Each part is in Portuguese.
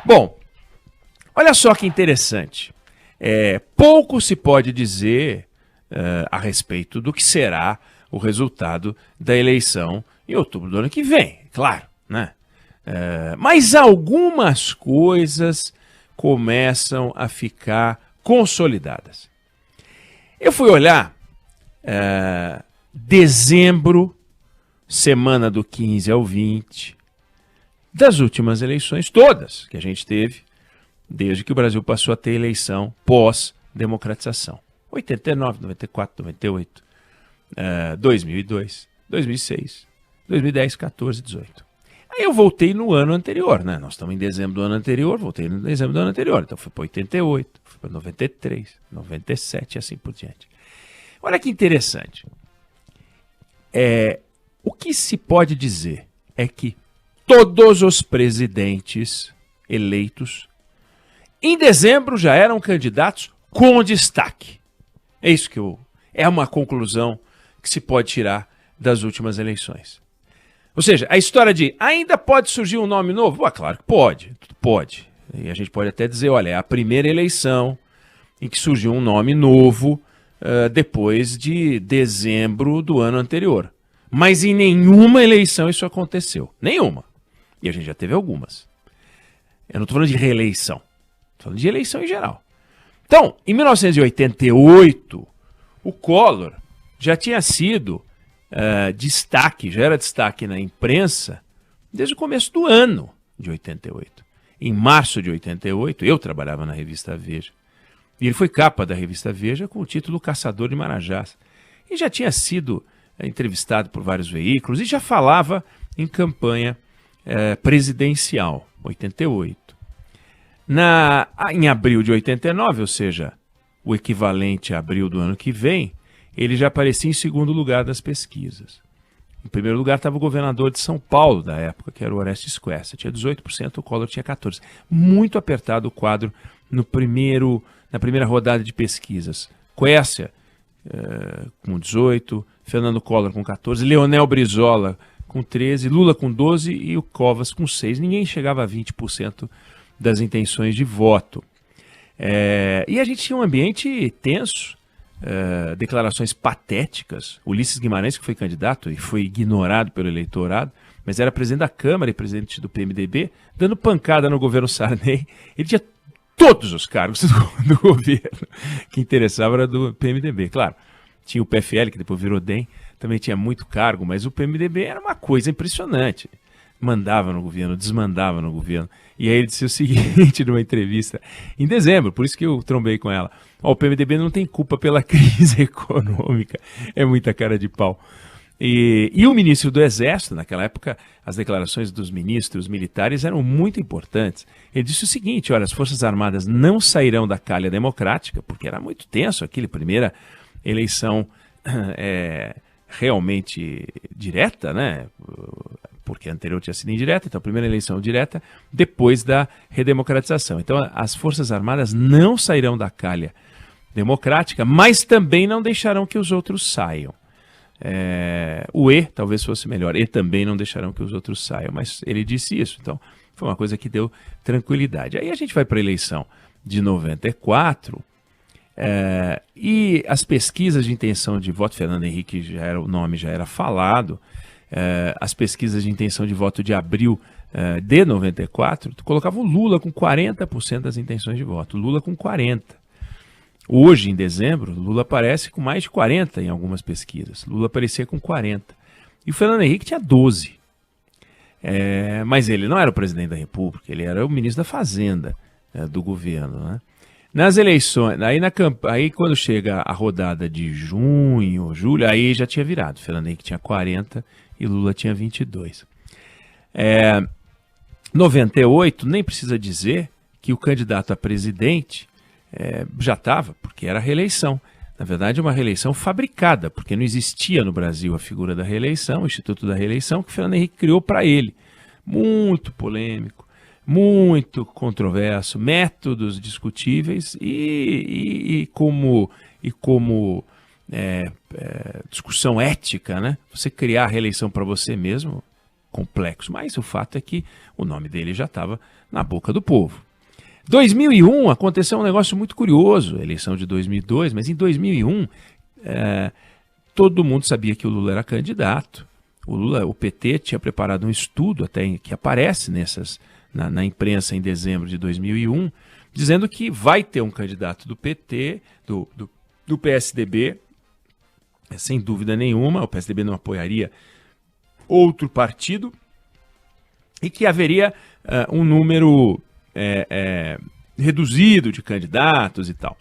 Bom, olha só que interessante. Pouco se pode dizer a respeito do que será o resultado da eleição em outubro do ano que vem, claro, né? Mas algumas coisas começam a ficar consolidadas. Eu fui olhar dezembro, semana do 15 ao 20, das últimas eleições todas que a gente teve, desde que o Brasil passou a ter eleição pós-democratização. 89, 94, 98, 2002, 2006, 2010, 14, 18. Aí eu voltei no ano anterior, né? Nós estamos em dezembro do ano anterior, voltei no dezembro do ano anterior. Então fui para 88, fui para 93, 97 e assim por diante. Olha que interessante. O que se pode dizer é que todos os presidentes eleitos em dezembro já eram candidatos com destaque. É isso que é uma conclusão que se pode tirar das últimas eleições. Ou seja, a história de ainda pode surgir um nome novo? Claro que pode, pode. E a gente pode até dizer, olha, é a primeira eleição em que surgiu um nome novo depois de dezembro do ano anterior. Mas em nenhuma eleição isso aconteceu. Nenhuma. E a gente já teve algumas. Eu não estou falando de reeleição. Estou falando de eleição em geral. Então, em 1988, o Collor já tinha sido destaque, já era destaque na imprensa desde o começo do ano de 88. Em março de 88, eu trabalhava na revista Veja. E ele foi capa da revista Veja com o título Caçador de Marajás. E já tinha sido entrevistado por vários veículos e já falava em campanha presidencial, 88. Em abril de 89, ou seja, o equivalente a abril do ano que vem, ele já aparecia em segundo lugar das pesquisas. Em primeiro lugar estava o governador de São Paulo da época, que era o Orestes Quercia. Tinha 18%, o Collor tinha 14%. Muito apertado o quadro na primeira rodada de pesquisas. Quercia com 18%, Fernando Collor com 14%, Leonel Brizola com 13%, Lula com 12% e o Covas com 6%. Ninguém chegava a 20% das intenções de voto. E a gente tinha um ambiente tenso, declarações patéticas. Ulisses Guimarães, que foi candidato e foi ignorado pelo eleitorado, mas era presidente da Câmara e presidente do PMDB, dando pancada no governo Sarney. Ele tinha todos os cargos do governo. Que interessava era do PMDB, claro. Tinha o PFL, que depois virou DEM, também tinha muito cargo, mas o PMDB era uma coisa impressionante. Mandava no governo, desmandava no governo. E aí ele disse o seguinte numa entrevista em dezembro, por isso que eu trombei com ela. O PMDB não tem culpa pela crise econômica, é muita cara de pau. E o ministro do Exército, naquela época, as declarações dos ministros militares eram muito importantes. Ele disse o seguinte, olha, as Forças Armadas não sairão da calha democrática, porque era muito tenso aquele primeira eleição realmente direta, né? Porque a anterior tinha sido indireta, então a primeira eleição direta depois da redemocratização. Então as Forças Armadas não sairão da calha democrática, mas também não deixarão que os outros saiam. O E talvez fosse melhor, e também não deixarão que os outros saiam, mas ele disse isso, então foi uma coisa que deu tranquilidade. Aí a gente vai para a eleição de 94, e as pesquisas de intenção de voto, Fernando Henrique o nome já era falado, as pesquisas de intenção de voto de abril de 94, tu colocava o Lula com 40% das intenções de voto, Lula com 40%. Hoje, em dezembro, Lula aparece com mais de 40% em algumas pesquisas, Lula aparecia com 40%. E o Fernando Henrique tinha 12%. Mas ele não era o presidente da República, ele era o ministro da Fazenda do governo, né? Nas eleições, aí quando chega a rodada de junho, julho, aí já tinha virado. Fernando Henrique tinha 40% e Lula tinha 22%. 98, nem precisa dizer que o candidato a presidente já estava, porque era reeleição. Na verdade, uma reeleição fabricada, porque não existia no Brasil a figura da reeleição, o Instituto da Reeleição, que o Fernando Henrique criou para ele. Muito polêmico, muito controverso, métodos discutíveis e como discussão ética, né? Você criar a reeleição para você mesmo, complexo, mas o fato é que o nome dele já estava na boca do povo. 2001 aconteceu um negócio muito curioso, a eleição de 2002, mas em 2001 todo mundo sabia que o Lula era candidato. O PT tinha preparado um estudo até que aparece na imprensa em dezembro de 2001, dizendo que vai ter um candidato do PT, do PSDB, sem dúvida nenhuma, o PSDB não apoiaria outro partido, e que haveria um número reduzido de candidatos e tal.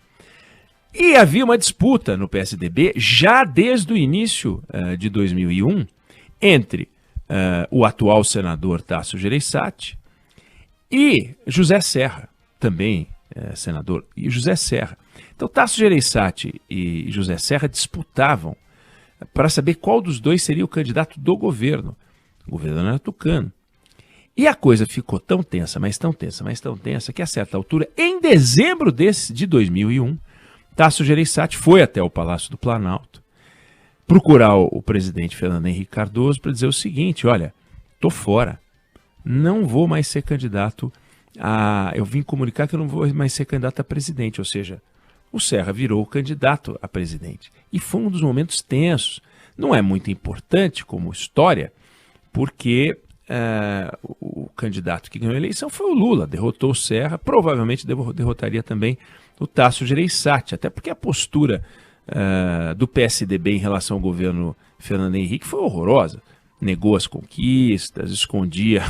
E havia uma disputa no PSDB, já desde o início de 2001, entre o atual senador Tasso Gereissati e José Serra, também senador, e José Serra. Então Tasso Gereissati e José Serra disputavam para saber qual dos dois seria o candidato do governo. O governo era tucano. E a coisa ficou tão tensa, mas tão tensa, mas tão tensa, que a certa altura, em dezembro de 2001, Tasso Gereissati foi até o Palácio do Planalto procurar o presidente Fernando Henrique Cardoso para dizer o seguinte: olha, tô fora, não vou mais ser candidato eu vim comunicar que eu não vou mais ser candidato a presidente, ou seja, o Serra virou candidato a presidente. E foi um dos momentos tensos. Não é muito importante como história, porque o candidato que ganhou a eleição foi o Lula, derrotou o Serra, provavelmente derrotaria também o Tasso Gereissati, até porque a postura do PSDB em relação ao governo Fernando Henrique foi horrorosa. Negou as conquistas, escondia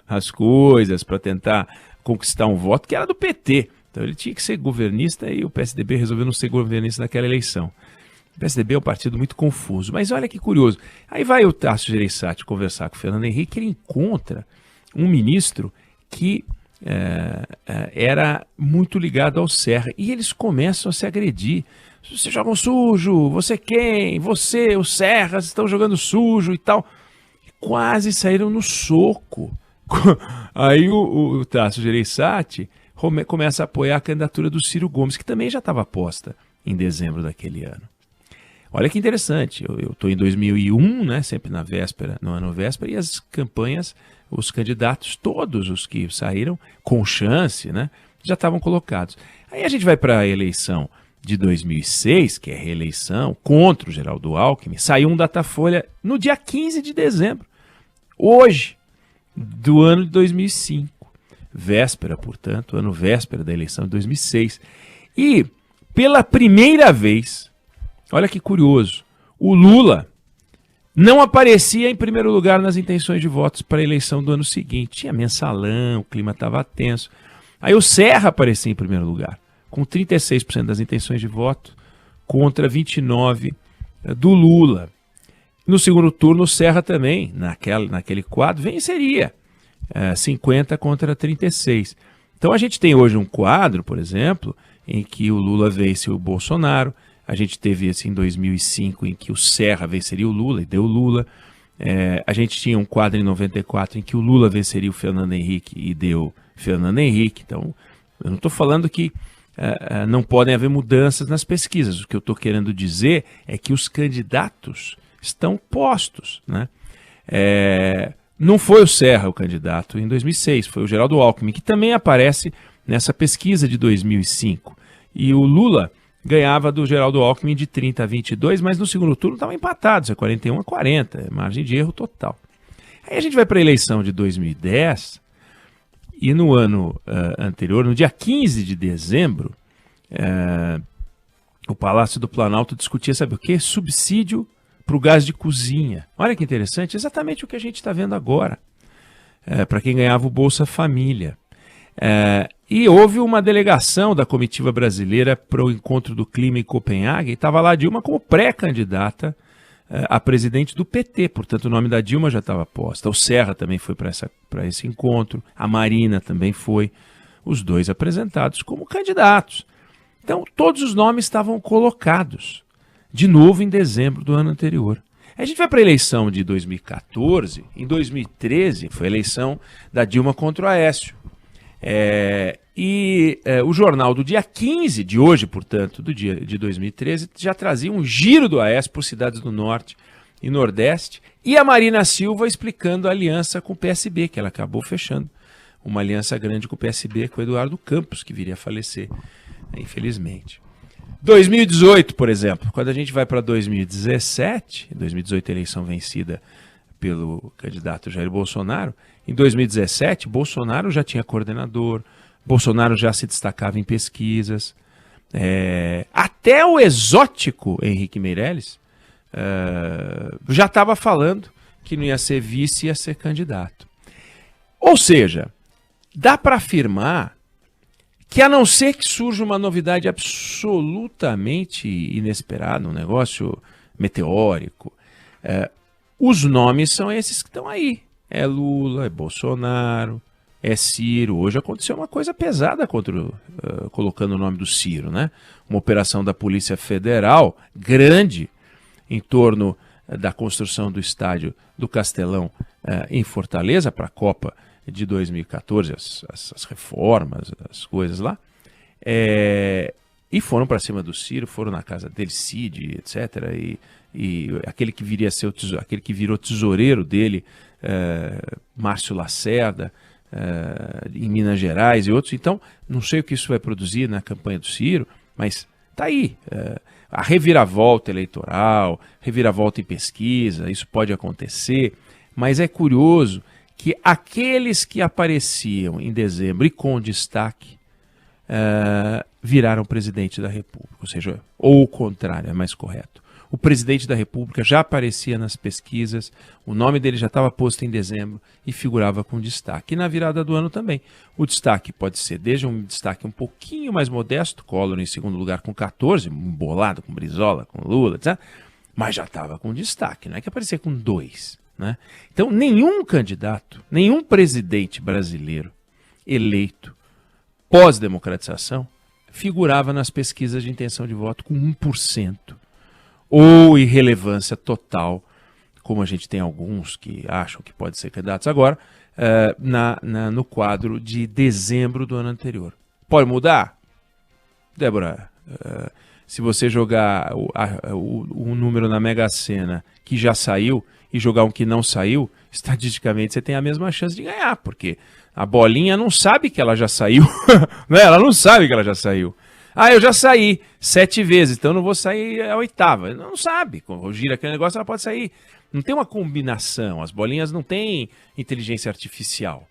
as coisas para tentar conquistar um voto que era do PT. Então ele tinha que ser governista e o PSDB resolveu não ser governista naquela eleição. O PSDB é um partido muito confuso, mas olha que curioso. Aí vai o Tasso Gereissati conversar com o Fernando Henrique, ele encontra um ministro que era muito ligado ao Serra, e eles começam a se agredir. Você joga um sujo, você quem? Você, o Serra, estão jogando sujo e tal. Quase saíram no soco. Aí o Tasso Gereissati começa a apoiar a candidatura do Ciro Gomes, que também já estava posta em dezembro daquele ano. Olha que interessante, eu estou em 2001, né, sempre na véspera, no ano véspera, e as campanhas, os candidatos, todos os que saíram com chance, né, já estavam colocados. Aí a gente vai para a eleição de 2006, que é a reeleição contra o Geraldo Alckmin, saiu um Datafolha no dia 15 de dezembro, hoje, do ano de 2005. Véspera, portanto, ano véspera da eleição de 2006. E, pela primeira vez, olha que curioso, o Lula não aparecia em primeiro lugar nas intenções de votos para a eleição do ano seguinte. Tinha mensalão, o clima estava tenso. Aí o Serra aparecia em primeiro lugar, com 36% das intenções de voto, contra 29% do Lula. No segundo turno, o Serra também, naquele quadro, venceria 50 contra 36. Então a gente tem hoje um quadro, por exemplo, em que o Lula vence o Bolsonaro. A gente teve esse em 2005, em que o Serra venceria o Lula e deu o Lula. A gente tinha um quadro em 94 em que o Lula venceria o Fernando Henrique e deu Fernando Henrique. Então, eu não estou falando que não podem haver mudanças nas pesquisas. O que eu estou querendo dizer é que os candidatos estão postos, né? Não foi o Serra o candidato em 2006, foi o Geraldo Alckmin, que também aparece nessa pesquisa de 2005. E o Lula ganhava do Geraldo Alckmin de 30 a 22, mas no segundo turno estavam empatados, 41 a 40, margem de erro total. Aí a gente vai para a eleição de 2010, e no ano anterior, no dia 15 de dezembro, o Palácio do Planalto discutia, sabe o quê? Subsídio para o gás de cozinha. Olha que interessante, exatamente o que a gente está vendo agora, para quem ganhava o Bolsa Família. E houve uma delegação da comitiva brasileira para o Encontro do Clima em Copenhague, e estava lá a Dilma como pré-candidata a presidente do PT, portanto o nome da Dilma já estava posta. O Serra também foi para esse encontro, a Marina também foi, os dois apresentados como candidatos. Então todos os nomes estavam colocados, de novo em dezembro do ano anterior. A gente vai para a eleição de 2014, em 2013 foi a eleição da Dilma contra o Aécio. O jornal do dia 15 de hoje, portanto, do dia de 2013, já trazia um giro do Aécio por cidades do Norte, e Nordeste, e a Marina Silva explicando a aliança com o PSB, que ela acabou fechando uma aliança grande com o PSB, com o Eduardo Campos, que viria a falecer, infelizmente. 2018, por exemplo, quando a gente vai para 2017, 2018 eleição vencida pelo candidato Jair Bolsonaro, em 2017 Bolsonaro já tinha coordenador, Bolsonaro já se destacava em pesquisas, até o exótico Henrique Meirelles já estava falando que não ia ser vice, ia ser candidato. Ou seja, dá para afirmar que, a não ser que surja uma novidade absolutamente inesperada, um negócio meteórico, os nomes são esses que estão aí. É Lula, é Bolsonaro, é Ciro. Hoje aconteceu uma coisa pesada colocando o nome do Ciro, né? Uma operação da Polícia Federal grande em torno da construção do estádio do Castelão em Fortaleza para a Copa de 2014, as reformas, as coisas lá, e foram para cima do Ciro, foram na casa dele, Cid, etc., e aquele que viria a ser aquele que virou tesoureiro dele, Márcio Lacerda, em Minas Gerais e outros. Então, não sei o que isso vai produzir na campanha do Ciro, mas tá aí. A reviravolta eleitoral, reviravolta em pesquisa, isso pode acontecer, mas é curioso que aqueles que apareciam em dezembro e com destaque viraram presidente da República, ou seja, ou o contrário, é mais correto. O presidente da República já aparecia nas pesquisas, o nome dele já estava posto em dezembro e figurava com destaque. E na virada do ano também. O destaque pode ser desde um destaque um pouquinho mais modesto, Collor em segundo lugar com 14, embolado com Brizola, com Lula, etc., mas já estava com destaque, não é que aparecia com 2. Né? Então, nenhum candidato, nenhum presidente brasileiro eleito pós-democratização figurava nas pesquisas de intenção de voto com 1%. Ou irrelevância total, como a gente tem alguns que acham que podem ser candidatos agora, no quadro de dezembro do ano anterior. Pode mudar? Débora, se você jogar o número na Mega Sena que já saiu e jogar um que não saiu, estatisticamente você tem a mesma chance de ganhar, porque a bolinha não sabe que ela já saiu, né? Ela não sabe que ela já saiu. Eu já saí 7 vezes, então não vou sair a 8ª. Não sabe. Quando gira aquele negócio, ela pode sair. Não tem uma combinação. As bolinhas não têm inteligência artificial.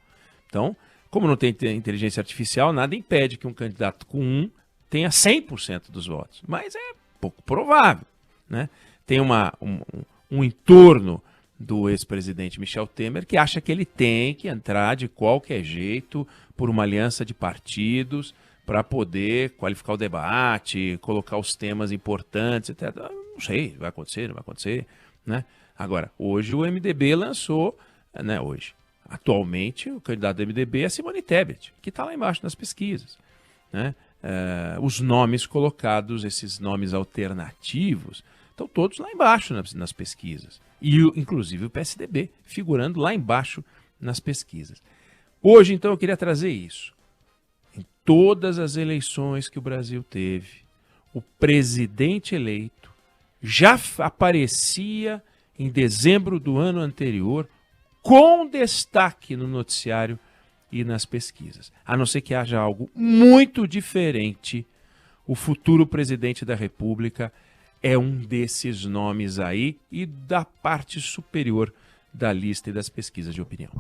Então, como não tem inteligência artificial, nada impede que um candidato com 1 tenha 100% dos votos. Mas é pouco provável, né? Tem um entorno do ex-presidente Michel Temer que acha que ele tem que entrar de qualquer jeito por uma aliança de partidos para poder qualificar o debate, colocar os temas importantes, etc. Não sei, vai acontecer, não vai acontecer, né? Agora, hoje o MDB lançou, né, atualmente o candidato do MDB é Simone Tebet, que está lá embaixo nas pesquisas, né? Os nomes colocados, esses nomes alternativos, estão todos lá embaixo nas pesquisas. E inclusive o PSDB figurando lá embaixo nas pesquisas. Hoje, então, eu queria trazer isso. Em todas as eleições que o Brasil teve, o presidente eleito já aparecia em dezembro do ano anterior com destaque no noticiário e nas pesquisas. A não ser que haja algo muito diferente, o futuro presidente da República é um desses nomes aí e da parte superior da lista e das pesquisas de opinião.